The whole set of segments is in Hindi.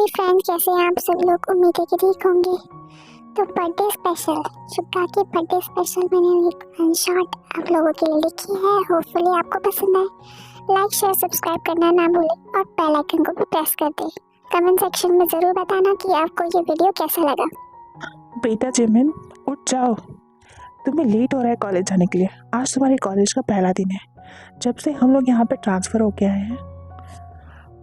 हाय फ्रेंड्स, कैसे हैं आप सब लोग। उम्मीद है कि ठीक होंगे। तो बर्थडे स्पेशल, शुक्ला की बर्थडे स्पेशल मैंने एक वन शॉट आप लोगों के लिए लिखी है। होपफुली आपको पसंद आए। लाइक शेयर सब्सक्राइब करना ना भूलें और बेल आइकन को भी प्रेस कर दें। कमेंट सेक्शन में ज़रूर बताना कि आपको ये वीडियो कैसा लगा। बेटा जिमिन, उठ जाओ। तुम्हें लेट हो रहा है कॉलेज जाने के लिए। आज तुम्हारे कॉलेज का पहला दिन है, जब से हम लोग यहाँ पे ट्रांसफ़र हो के आए हैं।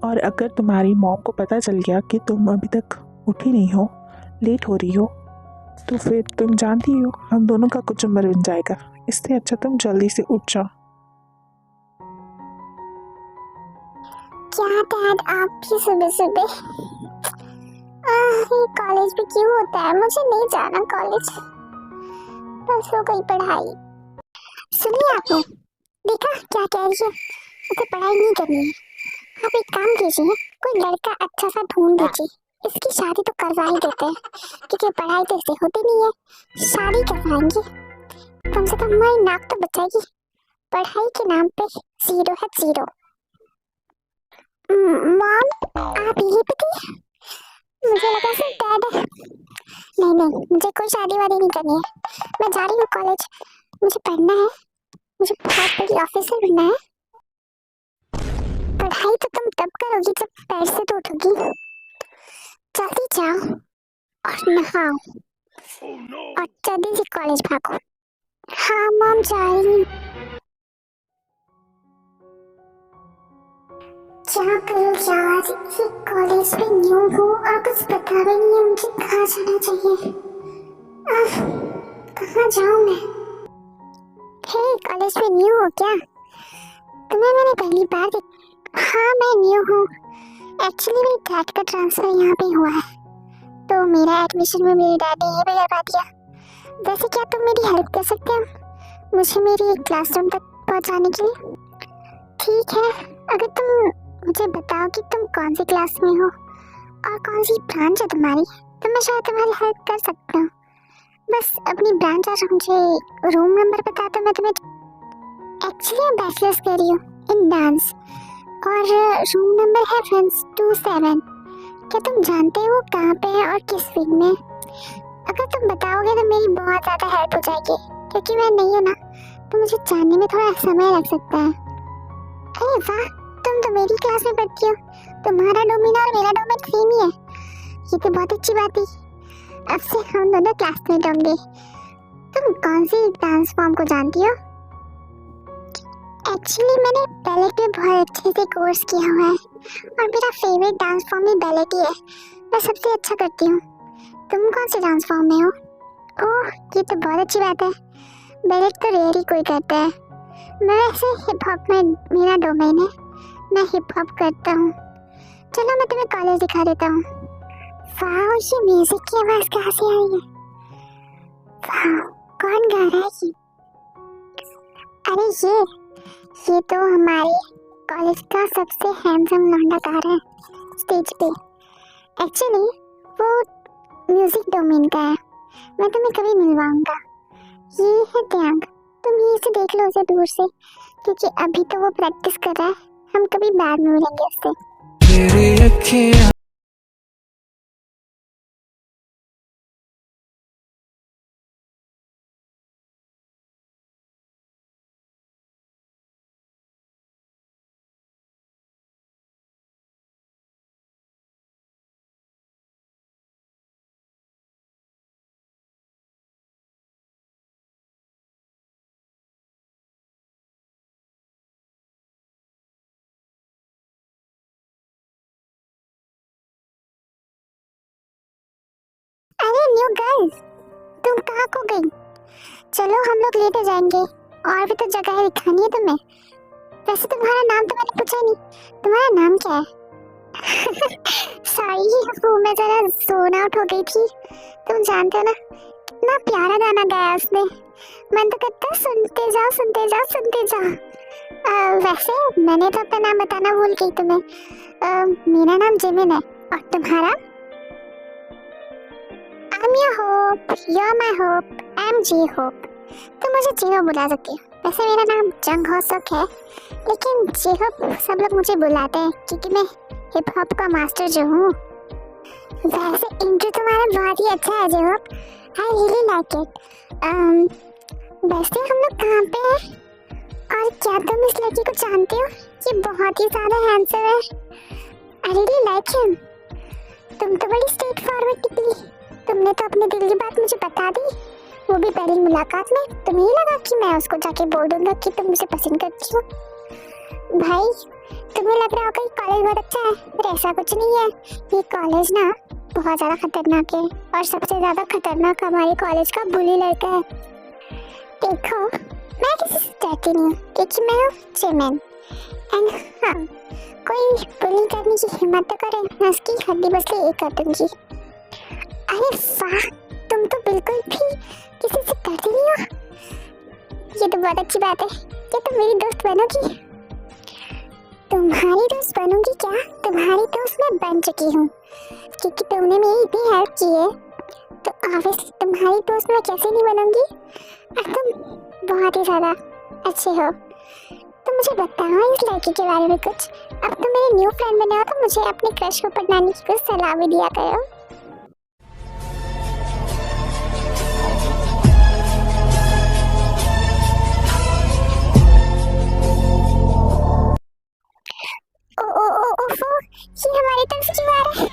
और अगर तुम्हारी मॉम को पता चल गया कि तुम अभी तक उठी नहीं हो, लेट हो रही हो, तो फिर तुम जानती हो हम दोनों का कुछ उम्र बन जाएगा। इससे अच्छा तुम जल्दी से उठ जाओ। क्या डैड, आप भी सुबह सुबह? ये कॉलेज भी क्यों होता है? मुझे नहीं जाना कॉलेज, बस हो गई पढ़ाई। सुनिए, आपने देखा क्या कह रही है? मुझे पढ़ाई नहीं करनी है। आप एक काम कीजिए, कोई लड़का अच्छा सा ढूंढ दीजिए। इसकी शादी तो करवा ही देते हैं, क्योंकि पढ़ाई तो इससे होती नहीं है। शादी करवाएंगे, कम से कम हमारी नाक तो बचाएगी। पढ़ाई के नाम पे जीरो है जीरो। मॉम, आप यही पे थी? मुझे लगा सिर्फ डैड है। नहीं, मुझे कोई शादी वादी नहीं करनी है। मैं जा रही हूँ कॉलेज, मुझे पढ़ना है। मुझे बहुत बड़ी ऑफिसर बनना है। पढ़ाई तो तुम तब करोगी जब पैर से तो उठोगी। जल्दी जाओ और नहाओ और जल्दी से कॉलेज भागो। हाँ मॉम, जा रही हूँ। क्या करूँ यार, ये कॉलेज में न्यू हूँ और कुछ पता भी नहीं है मुझे कहाँ जाना चाहिए। कहाँ जाऊँ मैं? हे, कॉलेज में न्यू हो क्या? तुम्हें मैंने पहली बार हाँ, मैं न्यू हूँ। एक्चुअली मेरे डैड का ट्रांसफर यहाँ पे हुआ है, तो मेरा एडमिशन में मेरे डैड ने ये भी करवा दिया। वैसे क्या तुम मेरी हेल्प कर सकते हो मुझे मेरी क्लासरूम तक पहुँचाने के लिए? ठीक है, अगर तुम मुझे बताओ कि तुम कौन सी क्लास में हो और कौन सी ब्रांच है तुम्हारी, तो मैं शायद तुम्हारी हेल्प कर सकता हूँ। बस अपनी ब्रांच और मुझे रूम नंबर बता दो, मैं तुम्हें। एक्चुअली मैं बैचलर्स कर रही हूँ इन डांस और रूम नंबर है 127। क्या तुम जानते हो कहाँ पे है और किस विंग में? अगर तुम बताओगे तो मेरी बहुत ज़्यादा हेल्प हो जाएगी, क्योंकि मैं नहीं हूँ ना, तो मुझे जानने में थोड़ा समय लग सकता है। अरे वाह, तुम तो मेरी क्लास में पढ़ती हो। तुम्हारा डोमेन और मेरा डोमेन सेम ही है। ये तो बहुत अच्छी बात है। अब से हम दोनों क्लासमेट होंगे। तुम कौन सी डांस फॉर्म को जानती हो? एक्चुअली मैंने बैलेट में बहुत अच्छे से कोर्स किया हुआ है और मेरा फेवरेट डांस फॉर्म भी बैलेट ही है। मैं सबसे अच्छा करती हूँ। तुम कौन से डांस फॉर्म में हो? ओह, ये तो बहुत अच्छी बात है। बैलेट तो रेयर ही कोई करता है। मैं वैसे हिप हॉप में मेरा डोमेन है, मैं हिप हॉप करता हूँ। चलो मैं तुम्हें कॉलेज दिखा देता हूँ। वाह, ये म्यूजिक की आवाज़ कहाँ से आई है? वाह, कौन गा रहा है ये? अरे ये तो हमारे कॉलेज का सबसे हैंडसम लौंडा गा रहा है स्टेज पे। एक्चुअली वो म्यूजिक डोमेन का है। मैं तुम्हें कभी मिलवाऊंगा। ये है टैंक, तुम यहीं से देख लो उसे दूर से, क्योंकि अभी तो वो प्रैक्टिस कर रहा है। हम कभी बाद में मिलेंगे उससे। अरे न्यू गर्ल, तुम कहाँ खो गई? चलो हम लोग लेटे जाएंगे, और भी तो जगह दिखानी है तुम्हें। वैसे तुम्हारा नाम तो मैंने पूछा नहीं, तुम्हारा नाम क्या है? सॉरी, वो मैं जरा जोन आउट हो गई थी। तुम जानते हो ना, कितना प्यारा गाना गाया उसने। मन तो करता है सुनते जाओ सुनते जाओ सुनते जाओ। वैसे मैंने तो अपना नाम बताना भूल गई तुम्हें। मेरा नाम जिमिन है, और तुम्हारा? I'm your hope, you're my hope, I'm J Hope। तुम मुझे J Hope बुला सकती हो। वैसे मेरा नाम जंग हो सक है, लेकिन J Hope सब लोग मुझे बुलाते हैं क्योंकि मैं हिप हॉप का मास्टर जो हूँ। वैसे इंट्रो तुम्हारा बहुत ही अच्छा है जेवक, आई रियली लाइक इट। वैसे हम लोग कहाँ पे हैं और क्या तुम इस लड़की को जानते हो? ये बहुत ही ज्यादा हैंडसम है, आई रियली लाइक हिम। तुम तो बड़ी स्ट्रेट फॉरवर्ड निकली, तुमने तो अपने दिल की बात मुझे बता दी, वो भी पहली मुलाकात में। तुम्हें ही लगा कि मैं उसको जाके बोल दूंगा कि तुम मुझे पसंद करती हो? भाई तुम्हें लग रहा होगा कि कॉलेज बहुत अच्छा है, पर ऐसा कुछ नहीं है। ये कॉलेज ना बहुत ज्यादा खतरनाक है, और सबसे ज्यादा खतरनाक हमारे कॉलेज का बुली लड़का है। देखो मैं किसी से डरती नहीं हूँ, क्योंकि मैं हूँ जिमिन। एंड हाँ, कोई बुली करने की हिम्मत तो करे, मैं उसकी हड्डी बसली एक कर दूंगी। अरे वाह, तुम तो बिल्कुल भी किसी से डरती नहीं हो, ये तो बहुत अच्छी बात है। क्या तुम मेरी दोस्त बनोगी? तुम्हारी दोस्त बनूंगी क्या? तुम्हारी दोस्त मैं बन चुकी हूँ, क्योंकि तुमने मेरी इतनी हेल्प की है, तो ऑब्वियसली तुम्हारी दोस्त मैं कैसे नहीं बनूंगी। और तुम बहुत ही ज़्यादा अच्छे हो। तो मुझे बताओ इस लड़की के बारे में कुछ। अब तुम मेरे न्यू फ्रेंड बने हो, तो मुझे अपने क्रश को पढ़ाने की कुछ सलाह भी दिया करो। ओ ओ ओ ओफो, ये हमारी तरफ क्यों आ रहा है?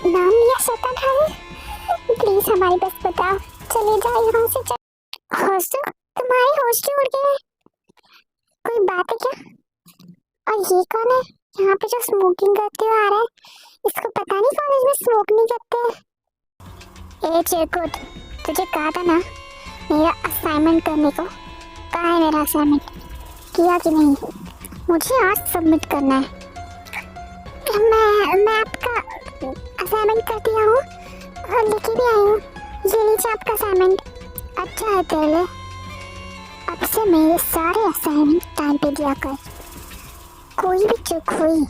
नाम लिया शैतान हाजिर, प्लीज हमारी बस बताओ, चले जाओ यहाँ से। हॉस्टल, तुम्हारे होश क्यों उड़ गए? कोई बात है क्या? और ये कौन है यहाँ पे जो स्मोकिंग करते हुए आ रहा है? इसको पता नहीं कॉलेज में स्मोक नहीं करते। ए चिरकुट, तुझे कहा था ना मेरा असाइनमेंट करने को। कहाँ है मेरा असाइनमेंट? किया कि नहीं? मुझे आज सबमिट करना है। मैं आपका असाइनमेंट कर दिया हूँ और लिखे भी आई हूँ। ये लीजिए आपका असाइनमेंट। अच्छा है तेरे, अब से मेरे सारे असाइनमेंट टाइम पे दिया कर। कोई भी चूक हुई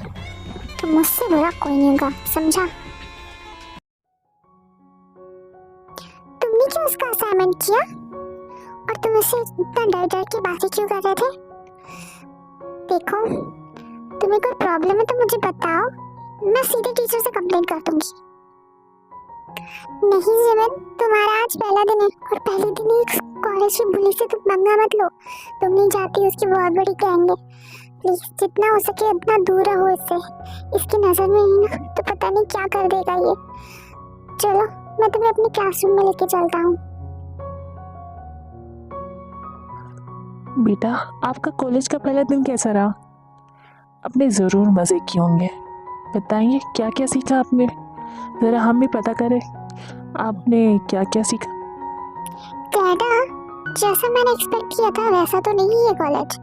तो मुझसे बुरा कोई नहीं होगा, समझा? तुमने क्यों उसका असाइनमेंट किया? और तुम उससे इतना डर डर के बातें क्यों कर रहे थे? देखो, तुम्हें कोई प्रॉब्लम है तो मुझे बताओ, मैं सीधे टीचर से कंप्लेंट कर दूंगी। नहीं जिमिन, तुम्हारा आज पहला दिन है, और पहले दिन ही कॉलेज की बुली से तुम पंगा मत लो। तुम नहीं चाहती उसकी बहुत बड़ी गैंग है। प्लीज जितना हो सके उतना दूर रहो इससे। इसकी नजर में ही ना तो पता नहीं क्या कर देगा ये। चलो मैं तुम्हें अपने क्लासरूम में लेके चलता हूँ। बेटा, आपका कॉलेज का पहला दिन कैसा रहा? आपने ज़रूर मज़े किए होंगे। बताइए क्या क्या सीखा आपने, ज़रा हम भी पता करें आपने क्या क्या सीखा। कहना जैसा मैंने एक्सपेक्ट किया था वैसा तो नहीं है कॉलेज।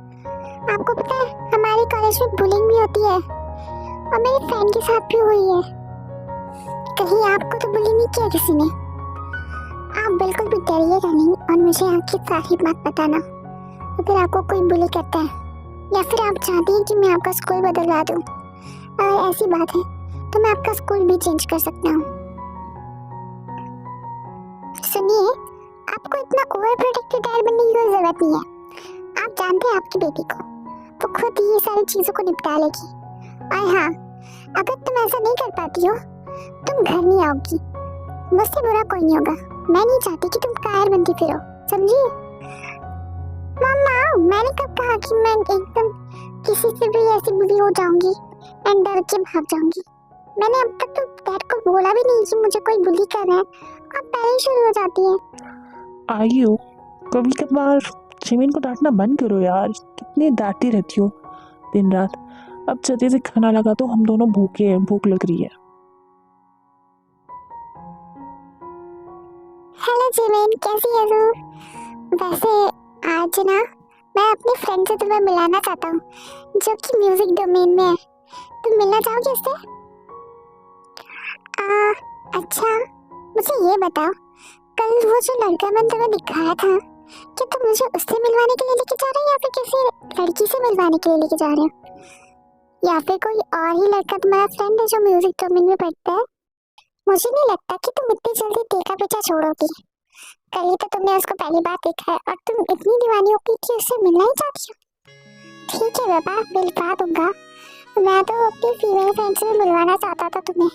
आपको पता है हमारे कॉलेज में बुलिंग भी होती है, और मेरे फ्रेंड के साथ भी हुई है। कहीं आपको तो बुली नहीं किया किसी ने? आप बिल्कुल भी डरिएगा नहीं, और मुझे आपकी सारी बात बताना अगर आपको कोई बुली करता है, या फिर आप चाहती हैं कि मैं आपका स्कूल बदलवा दूं। अगर ऐसी बात है तो मैं आपका स्कूल भी चेंज कर सकता हूँ। सुनिए, आपको इतना ओवर प्रोटेक्टिव डैड बनने की कोई जरूरत नहीं है। आप जानते हैं आपकी बेटी को, वो खुद ही ये सारी चीजों को निपटा लेगी। और हाँ, अगर तुम ऐसा नहीं कर पाती हो तुम घर नहीं आओगी, मुझसे बुरा कोई नहीं होगा। मैं नहीं चाहती कि तुम कायर बनती फिरो, समझी? मम्मा, मैंने कब कहा कि मैं एकदम किसी से भी ऐसी बुरी हो जाऊंगी एंड डर के भाग जाऊंगी? मैंने अब तक तो डैड को बोला भी नहीं कि मुझे कोई बुली कर रहा है, अब पहले ही शुरू हो जाती है। आयु, कभी कभार जिमिन को डांटना बंद करो यार, कितनी डांटती रहती हो दिन रात। अब जल्दी से खाना लगा दो, हम दोनों भूखे हैं, भूख लग रही है। हेलो जिमिन, कैसी है तू? वैसे आज ना मैं अपने फ्रेंड से तुम्हें मिलाना चाहता हूँ, जो कि म्यूजिक डोमेन में है। तुम मिलना चाहोगे उससे? अच्छा, मुझे ये बताओ, कल वो जो लड़का मैंने तुम्हें दिखाया था, क्या तुम मुझे उससे मिलवाने के लिए लेके जा रहे हो, या फिर किसी लड़की से मिलवाने के लिए लेके जा रहे हो, या फिर कोई और ही लड़का तुम्हारा फ्रेंड है जो म्यूजिक डोमेन में पढ़ता है? मुझे नहीं लगता कि तुम इतनी जल्दी देखा पीछा छोड़ोगी। कल ही तो तुमने उसको पहली बार देखा है, और तुम इतनी दीवानी हो गई कि उससे मिलना ही चाहती हो। ठीक है बाबा, मिलवा दूंगा। मैं तो अपनी फीमेल फ्रेंड से मिलवाना चाहता था तुम्हें।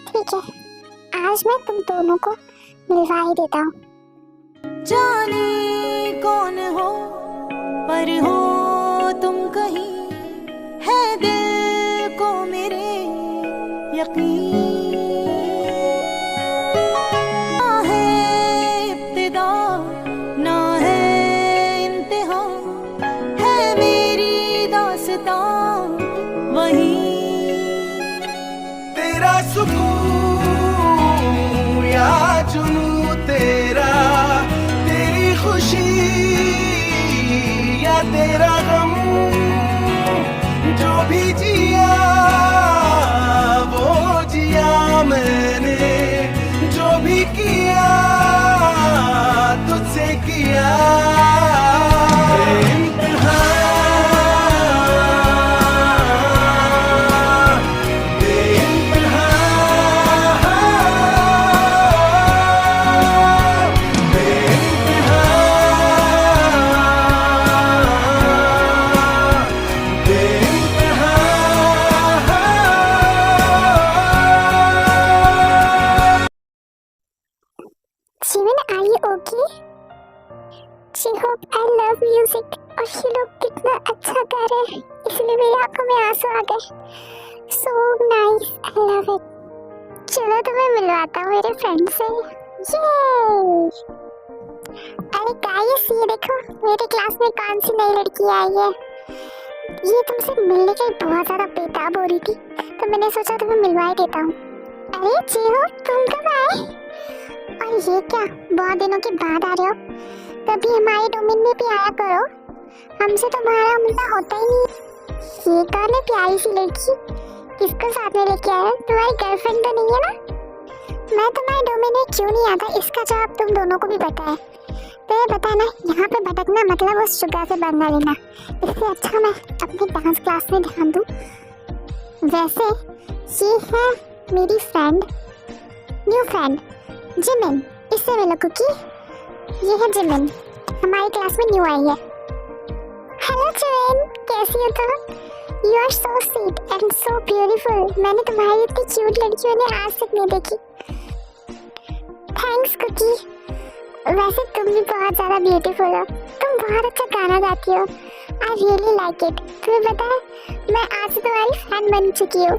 ठीक है, आज मैं तुम दोनों को मिलवा ही देता हूँ। जाने कौन हो पर हो तुम कहीं, है दिल को मेरे यकीन। ना है इब्तिदा ना है इंतहा, है मेरी दास्तां वही। तेरा सुकून या जुनू तेरा, तेरी खुशी या तेरा गम, जो भी जिया वो जिया मैंने, जो भी किया तुझसे किया। जीवन, are you okay? She hope I love music और ये लोग कितना अच्छा गा रहे हैं, इसलिए मेरी आंखों में आंसू आ गए। So nice, I love it. चलो तुम्हें मिलवाता हूँ मेरे फ्रेंड से। Yay! अरे गाइस, ये देखो मेरे क्लास में कौन सी नई लड़की आई है। ये तुमसे मिलने के लिए बहुत ज्यादा बेताब हो रही थी, तो मैंने सोचा तुम्हें मिलवा ही देता हूँ। अरे जीहो, तुम कब आए? और ये क्या, बहुत दिनों के बाद आ रहे हो? कभी हमारे डोमेन में भी आया करो, हमसे तुम्हारा मिलना होता ही नहीं। ये कौन है प्यारी सी लड़की, किसको साथ में लेके आया? तुम्हारी गर्लफ्रेंड तो नहीं है ना? मैं तुम्हारे डोमेन में क्यों नहीं आता, इसका जवाब तुम दोनों को भी पता है। तो ये बताना, यहाँ पे भटकना मतलब उस शुगा से बंदा लेना। इससे अच्छा मैं अपनी डांस क्लास में ध्यान दूँ। वैसे ये है मेरी फ्रेंड, न्यू फ्रेंड जिमिन, इससे मिलो कुकी। ये है जिमिन, हमारी क्लास में न्यू आई है। हेलो जिमिन, कैसी हो तुम? You are so sweet and so beautiful. मैंने तुम्हारी इतनी क्यूट लड़कियों ने आज तक नहीं देखी। Thanks Kookie. वैसे तुम भी बहुत ज़्यादा ब्यूटीफुल हो, तुम बहुत अच्छा गाना गाती हो। I really like it. तुम्हें पता है, मैं आज से तुम्हारी फैन बन चुकी हूँ।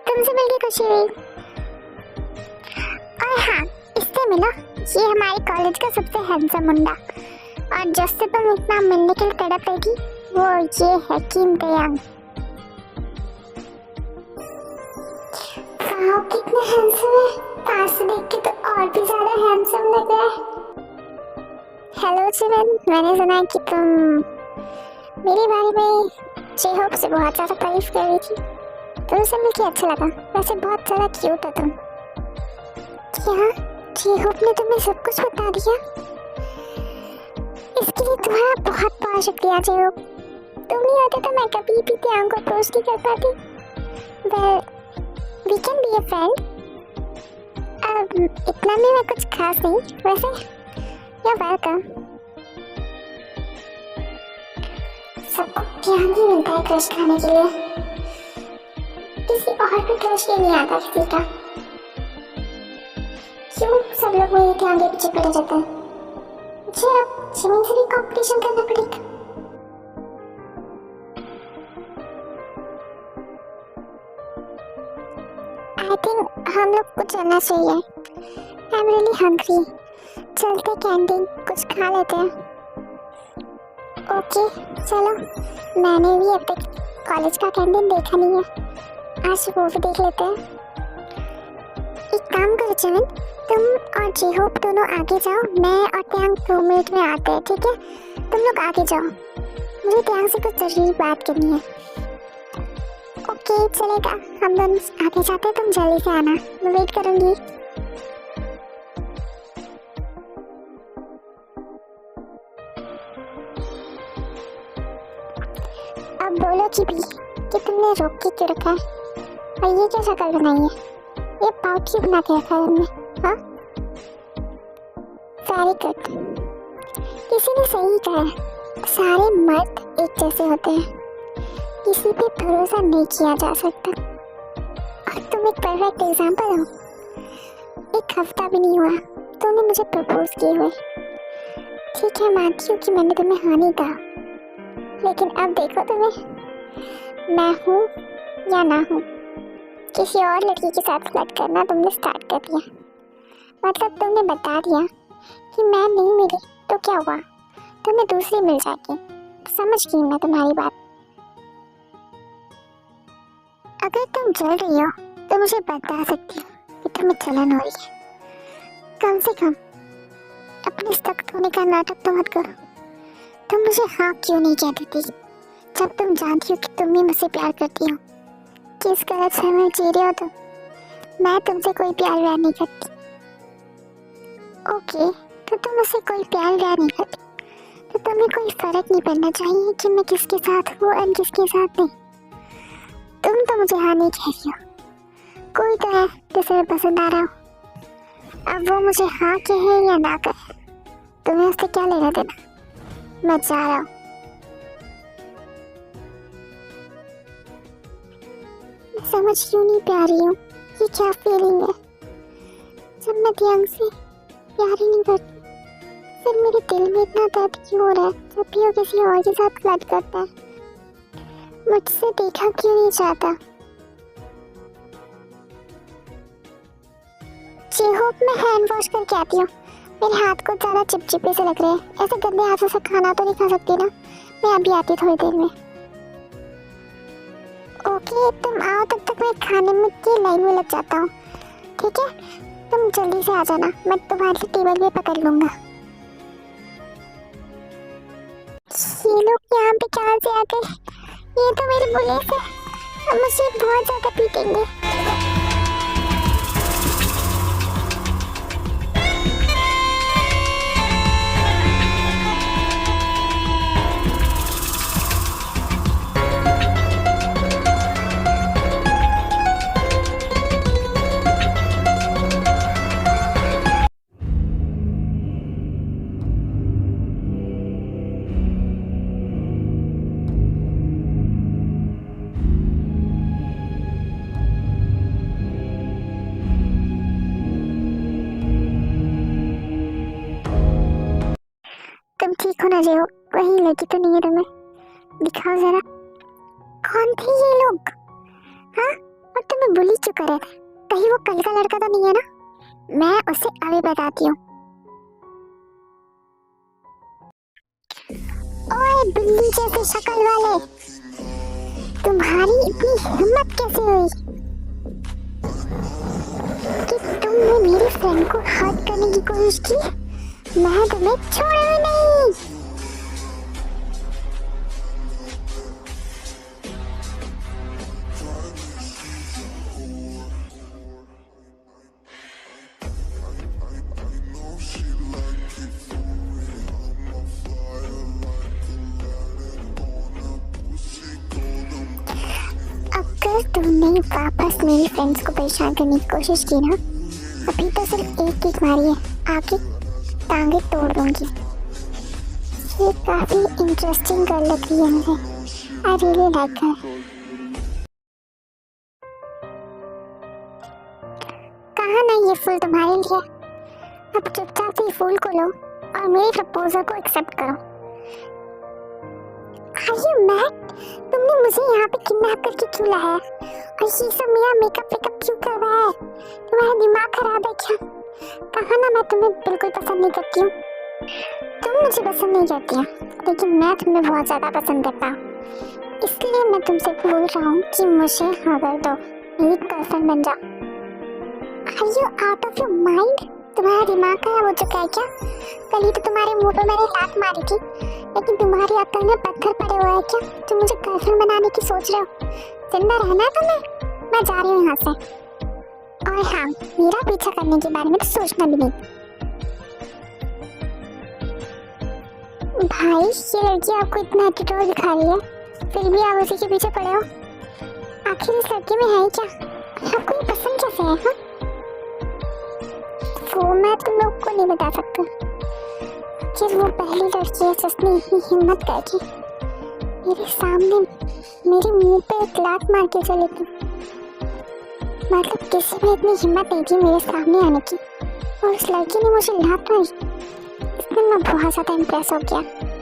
तुमसे मिलकर खुशी हुई। और हाँ, इससे मिलो, ये हमारे कॉलेज का सबसे हैंडसम मुंडा, और जिससे तुम इतना मिलने के लिए तड़प रही थी, वो ये है किम तयांग। वाह, कितने हैंडसम है। पास से देख के तो और भी ज्यादा हैंडसम लग रहा है। हेलो जिमिन, मैंने सुना है कि तुम मेरे बारे में जेहोप से बहुत ज्यादा तारीफ कर रही थी। तुमसे मिलके अच्छा लगा। वैसे बहुत ज्यादा क्यूट हो तुम। क्या जेहोप ने तुम्हें सब कुछ बता दिया? इसके लिए तुम्हारा बहुत बहुत शुक्रिया जेहोप। तुम नहीं होते तो मैं कभी भी त्यांग को अप्रोच नहीं कर पाती। Well, we can be a friend. अब इतना भी मैं कुछ खास नहीं। वैसे यू वेलकम। सबको ध्यान ही मिलता है क्रश खाने के लिए, किसी और पे क्रश ही नहीं आता किसी का। क्यों सब लोग मेरे ध्यान के पीछे पड़े जाते हैं? मुझे अब जिमिन से भी कंपटीशन करना पड़ेगा। आई थिंक हम लोग को चलना चाहिए। I am really hungry. चलते कैंटीन कुछ खा लेते हैं। ओके चलो, मैंने भी अब तक कॉलेज का कैंटीन देखा नहीं है, आज वो भी देख लेते हैं। एक काम करो जिमिन, तुम और जेहोप दोनों आगे जाओ, मैं और त्यांग 2 मिनट में आते हैं, ठीक है? तुम लोग आगे जाओ, मुझे त्यांग से कुछ जरूरी बात करनी है। ओके चलेगा, हम दोनों आगे जाते हैं, तुम जल्दी से आना, मैं वेट करूंगी। अब बोलो चिपी कि तुमने रोक के क्यों रखा है, और ये क्या शक्ल बनाई है, ये पाउच क्यों बना के रखा है तुमने? हाँ, वेरी गुड। किसी ने सही कहा है, सारे मर्द एक जैसे होते हैं, किसी पे भरोसा नहीं किया जा सकता। और तुम एक परफेक्ट एग्जाम्पल हो। 1 हफ्ता भी नहीं हुआ तुमने मुझे प्रपोज किए हुए। ठीक है, मानती हूँ कि मैंने तुम्हें हाँ नहीं कहा, लेकिन अब देखो तुम्हें, मैं हूँ या ना हूँ, किसी और लड़की के साथ फ्लर्ट करना तुमने स्टार्ट कर दिया। मतलब तुमने बता दिया कि मैं नहीं मिली तो क्या हुआ, तुम्हें दूसरी मिल जाएगी। समझ गई मैं तुम्हारी बात। अगर तुम जल रही हो तो मुझे बता सकती हो कि तुम्हें जलन हो रही है। कम से कम अपने सख्त होने का नाटक तो मत करो। तुम मुझे हाँ क्यों नहीं कह देती जब तुम जानती हो कि तुम भी मुझसे प्यार करती हो। किस गलत समय में जी रहे हो तुम। मैं तुमसे कोई प्यार व्यार नहीं करती। ओके, तो तुम मुझसे कोई प्यार व्यार नहीं करती तो तुम्हें कोई फर्क नहीं पड़ना चाहिए कि मैं किसके साथ हूँ और किसके साथ नहीं। तुम तो मुझे हाँ नहीं कह रही हो। कोई तो है जिसे मैं पसंद आ रहा हूँ। अब वो मुझे हाँ कहे या ना कहे, तुम्हें उससे क्या लेना देना। मैं जा रहा हूँ। मैं समझ क्यों नहीं पा रही हूँ ये क्या फीलिंग है जब मैं ध्यान से प्यार ही नहीं करती। फिर मेरे दिल में इतना दर्द क्यों हो रहा है जब भी वो किसी और के साथ फ्लर्ट करता है। मुझसे देखा क्यों नहीं चाहता। जी होप मैं हैंड वॉश करके आती हूँ। मेरे हाथ को ज़्यादा चिपचिपे से लग रहे हैं। ऐसे गंदे हाथों से खाना तो नहीं खा सकती ना। मैं अभी आती थोड़ी देर में। ओके, तुम आओ तब तक मैं खाने में की लाइन में लग जाता हूँ। ठीक है, तुम जल्दी से आ जाना, मैं तुम्हारे टेबल पे पकड़ लूँगा। ये लोग यहाँ पे कहाँ से आ गए? ये तो मेरे पुलिस है, अब मुझे बहुत ज़्यादा पीटेंगे। तुम ठीक हो ना जे हो? वही लड़की तो नहीं है तुम्हें? दिखाओ जरा, कौन थे ये लोग? हाँ, और तुम्हें बुली क्यों कर रहे थे? कहीं वो कल का लड़का तो नहीं है ना? मैं उसे अभी बताती हूँ। ओए बिल्ली जैसे शक्ल वाले, तुम्हारी इतनी हिम्मत कैसे हुई कि तुमने मेरी फ्रेंड को हर्ट करने की कोशिश की? मैं तुम्हें छोड़ूंगी नहीं। अगर तुमने वापस मेरी फ्रेंड्स को परेशान करने की कोशिश की ना, अभी तो सिर्फ एक किक मारी है, आगे टांगे तोड़ दूंगी। ये काफी इंटरेस्टिंग गर्ल लग रही है मुझे। आई रियली लाइक हर। कहा ना ये फूल तुम्हारे लिए। अब चुपचाप से फूल को लो और मेरे प्रपोजल को एक्सेप्ट करो। Are you mad? तुमने मुझे यहाँ पे किडनैप करके क्यों लाया है? और ये सब मेरा मेकअप क्यों कर रहा है? तुम्हारा दिमाग खराब है क्या? कहा ना मैं तुम्हें बिल्कुल पसंद नहीं करती हूँ। तुम मुझे पसंद नहीं करती हो, लेकिन मैं तुम्हें बहुत ज़्यादा पसंद करता हूँ। इसलिए मैं तुमसे बोल रहा हूँ कि मुझे हाँ कर दो, मेरी गर्लफ्रेंड बन जाओ। Are you out of your mind? तुम्हारा दिमाग खराब हो चुका है क्या? कल ही तो तुम्हारे मुंह पे मैंने लात मारी थी, लेकिन तुम्हारी अक्ल में पत्थर पड़े हुए हैं क्या? तुम मुझे गर्लफ्रेंड बनाने की सोच रहे हो? जिंदा रहना है तुम्हें? मैं जा रही हूँ यहाँ से। और हाँ, मेरा पीछा करने के बारे में तो सोचना भी नहीं। भाई, ये लड़की आपको इतना एटीट्यूड दिखा रही है, फिर भी आप उसी के पीछे पड़े हो। आखिर इस लड़के में है क्या? आपको ये पसंद कैसे है? हाँ, वो मैं तुम लोग को नहीं बता सकता कि वो पहली लड़की है जिसने इतनी हिम्मत करके मेरे सामने मेरे मुंह पे एक लात मार के चली थी। मतलब किसी में इतनी हिम्मत नहीं थी मेरे सामने आने की, और उस लड़की ने मुझे लात मारी। इसमें मैं बहुत ज्यादा इम्प्रेस हो गया।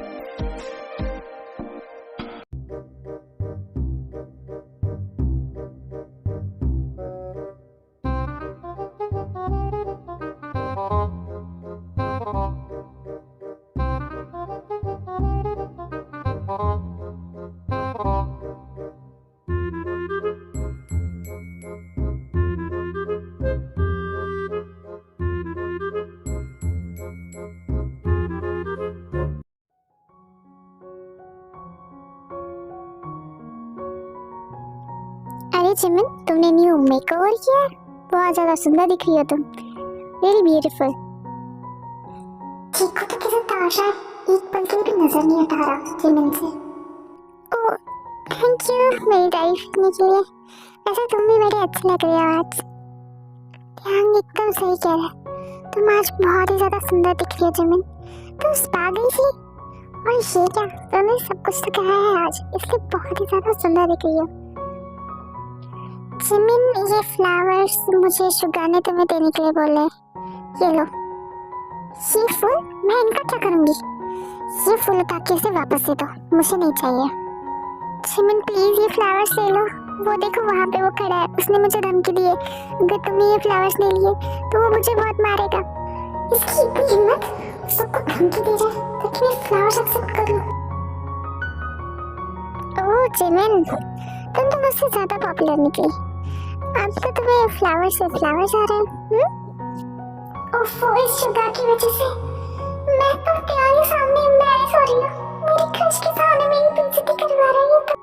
अरे चिमन, तुमने न्यू मेकओवर किया है? बहुत ज्यादा सुंदर दिख रही हो तुम। Very beautiful. चीकू तो किसी ताशा एक पल के भी नजर नहीं हटा रहा चिमन से। ओह, थैंक यू मेरी तारीफ करने के लिए। ऐसे तुम भी बड़े अच्छे लग रहे हो आज। ध्यान एकदम सही कह रहा है, तुम आज बहुत ही ज्यादा सुंदर दिख रही हो चिमन। तुम स्पा गई थी? और ये क्या, तुमने सब कुछ तो कहा है आज, इसलिए बहुत ही ज्यादा सुंदर दिख रही हो। जिमिन, ये फ्लावर्स मुझे शुगर ने तुम्हें देने के लिए बोले। ये लो। ये फूल मैं इनका क्या करूंगी? ये फूल उठा के इसे वापस दे दो, मुझे नहीं चाहिए। जिमिन प्लीज ये फ्लावर्स ले लो। वो देखो वहाँ पे वो खड़ा है, उसने मुझे धमकी दी है अगर तुमने ये फ्लावर्स नहीं लिए तो वो मुझे बहुत मारेगा। इसकी इतनी हिम्मत, सबको धमकी दे रहा है ताकि मैं फ्लावर्स एक्सेप्ट कर लूं। ओह जिमिन, तुम तो मुझसे ज्यादा पॉपुलर निकली। अब तो तुम्हें फ्लावर्स से फ्लावर्स आ रहे हैं। ओफो, इस शुगर की वजह से मैं तो तुम्हारे सामने एम्बैरेस हो रही हूँ। मेरी क्रश के सामने मेरी बेइज्जती करवा रही है तुम।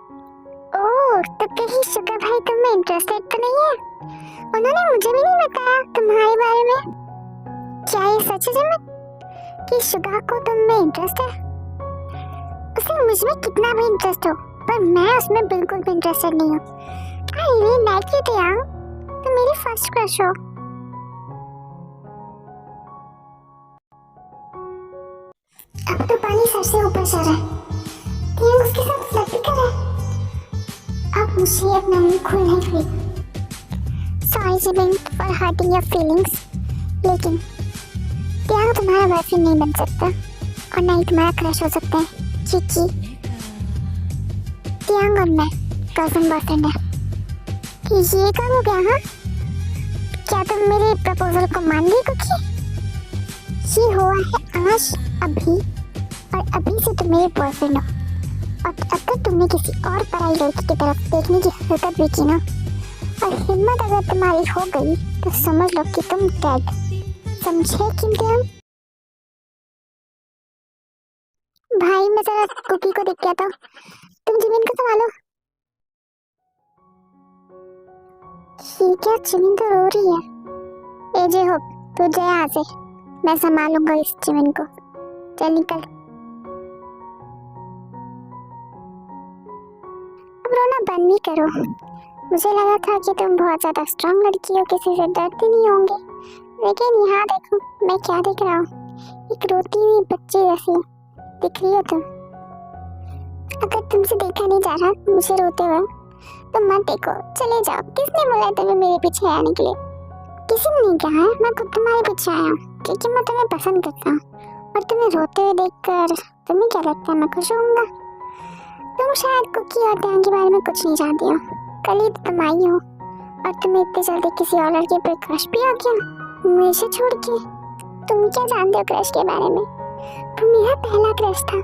ओह, तो कहीं शुगर भाई तुम में इंटरेस्टेड तो नहीं है? उन्होंने मुझे भी नहीं बताया तुम्हारे बारे में। क्या ये सच है जिमिन कि शुगर को तुम में इंटरेस्ट है? उसे मुझ में कितना भी इंटरेस्ट हो, पर मैं उसमें बिल्कुल भी इंटरेस्टेड नहीं हूँ। I really like you, Tiang. तुम मेरी फर्स्ट क्रश हो। अब तो पानी सर से ऊपर जा रहा है। टियांग उसके साथ फ्लर्ट भी कर रहा है। अब मुझे अपना मुंह खोलना ही पड़ेगा। Sorry Jimin for hurting your feelings, लेकिन टियांग तुम्हारा बॉयफ्रेंड नहीं बन सकता और ना ही तुम्हारा क्रश हो सकता है, क्योंकि टियांग और मैं कजन बॉयफ्रेंड है। ये कब हो गया? हाँ, क्या तुम मेरे प्रपोजल को मान गई? कुछ ये हुआ है आज, अभी, और अभी से तुम मेरे बॉयफ्रेंड हो। और अगर तुमने किसी और पराई लड़की की तरफ देखने की हरकत भी की ना, और हिम्मत अगर तुम्हारी हो गई, तो समझ लो कि तुम डेड। समझे किंतु भाई, मैं जरा कुकी को देख के आता हूँ, तुम जिमिन को संभालो। ये क्या, जिमिन तो रो रही है। ए जे हो, तू जा यहाँ से, मैं संभालूंगा इस जिमिन को। चल निकल। अब रोना बंद भी करो। मुझे लगा था कि तुम बहुत ज्यादा स्ट्रांग लड़की हो, किसी से डरती नहीं होंगे, लेकिन यहाँ देखो मैं क्या देख रहा हूँ, एक रोती हुई बच्ची जैसी दिख रही हो तुम। अगर तुमसे देखा नहीं जा रहा मुझे रोते हुए तो मत देखो, चले जाओ। किसने बोला तुम्हें मेरे पीछे आने के लिए? किसी ने नहीं कहा है, मैं खुद तुम्हारे पीछे आया हूँ क्योंकि मैं तुम्हें पसंद करता हूँ। और तुम्हें रोते हुए देखकर तुम्हें क्या लगता है मैं खुश होऊंगा? तुम शायद कुकी और टियांग के बारे में कुछ नहीं जानती हो। कल ही तो तुम आई हो और तुम्हें इतने जल्दी किसी और लड़के पर क्रश भी आ गया मुझे छोड़ के। तुम क्या जानते हो क्रश के बारे में? वो मेरा पहला क्रश था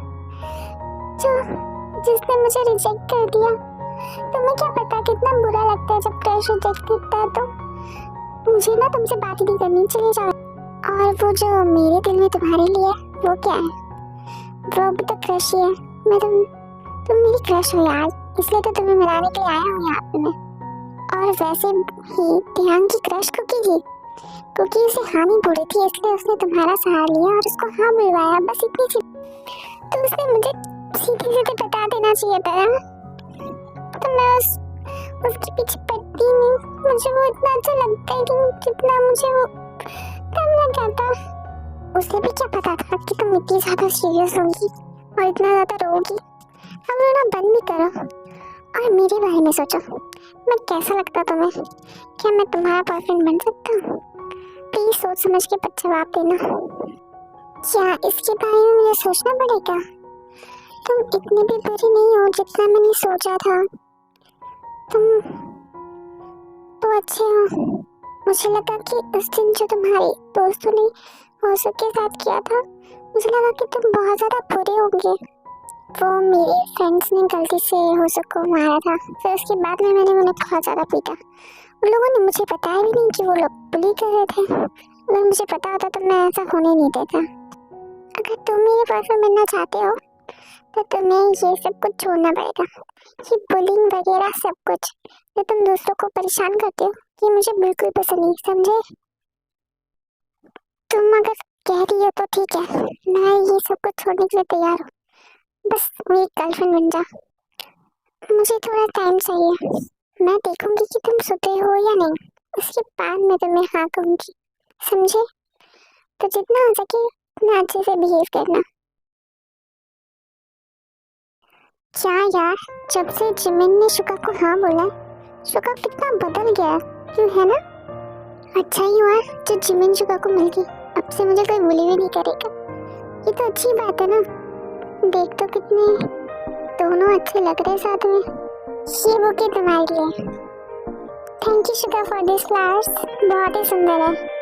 जिसने मुझे रिजेक्ट कर दिया। तुम्हें क्या पता कितना बुरा लगता है जब क्रश रिजेक्ट करता है। तो मुझे ना तुमसे बात नहीं करनी, चले जाओ। और वो जो मेरे दिल में तुम्हारे लिए वो क्या है? वो भी तो क्रश ही है। तुम मेरी क्रश हो यार, इसलिए तो तुम्हें मिलाने के लिए आया हूँ यहाँ पे मैं। और वैसे ही टियांग की क्रश कुकी थी, क्योंकि उसे हानि बुरी थी इसलिए उसने तुम्हारा सहारा लिया और उसको हाँ मिलवाया, बस इतनी सी। तो उसने मुझे सीधे सीधे बता देना चाहिए था, तो मैं उसके पीछे पड़ती नहीं। मुझे वो इतना अच्छा लगता ही नहीं जितना मुझे वो तब लगा था। उसे भी क्या पता था कि तुम इतनी ज्यादा सीरियस होगी और इतना ज्यादा रोगी। अब रोना बंद भी करो और मेरे बारे में सोचो, मैं कैसा लगता तुम्हें? क्या मैं तुम्हारा बॉयफ्रेंड बन सकता हूँ? प्लीज सोच समझ के जवाब देना। क्या इसके बारे में मुझे सोचना पड़ेगा? तुम इतनी भी बुरी नहीं हो जितना मैंने सोचा था। तुम तो अच्छे हो। मुझे लगा कि उस दिन जो तुम्हारे दोस्तों ने होसो के साथ किया था, मुझे लगा कि तुम बहुत ज़्यादा बुरे होंगे। वो मेरे फ्रेंड्स ने गलती से होसो को मारा था। फिर उसके बाद में मैंने उन्हें बहुत ज़्यादा पीटा। उन लोगों ने मुझे बताया भी नहीं कि वो लोग बुली कर रहे थे। अगर मुझे पता होता तो मैं ऐसा होने नहीं देता। अगर तुम मेरे बॉयफ्रेंड बनना चाहते हो तो तुम्हें ये सब कुछ छोड़ना पड़ेगा। ये बुलिंग वगैरह सब कुछ जो तुम दूसरों को परेशान करते हो, ये मुझे बिल्कुल पसंद नहीं, समझे? तुम अगर कह रही हो तो ठीक है, मैं ये सब कुछ छोड़ने के लिए तैयार हूँ। बस मेरी गर्लफ्रेंड बन जा। मुझे थोड़ा टाइम चाहिए। मैं देखूंगी कि तुम सोते हो या नहीं, उसके बाद मैं तुम्हें हाँ कहूंगी, समझे? तो जितना हो सके उतना अच्छे से बिहेव करना। क्या यार, जब से जिमिन ने शुका को हाँ बोला, शुका कितना बदल गया, क्यों है ना? अच्छा ही हुआ जो जिमिन शुका को मिल गई। अब से मुझे कोई बुली भी नहीं करेगा। ये तो अच्छी बात है ना। देख तो कितने दोनों अच्छे लग रहे साथ में। ये बुके तुम्हारे लिए। Thank you Shuka for this flowers, बहुत ही सुंदर है।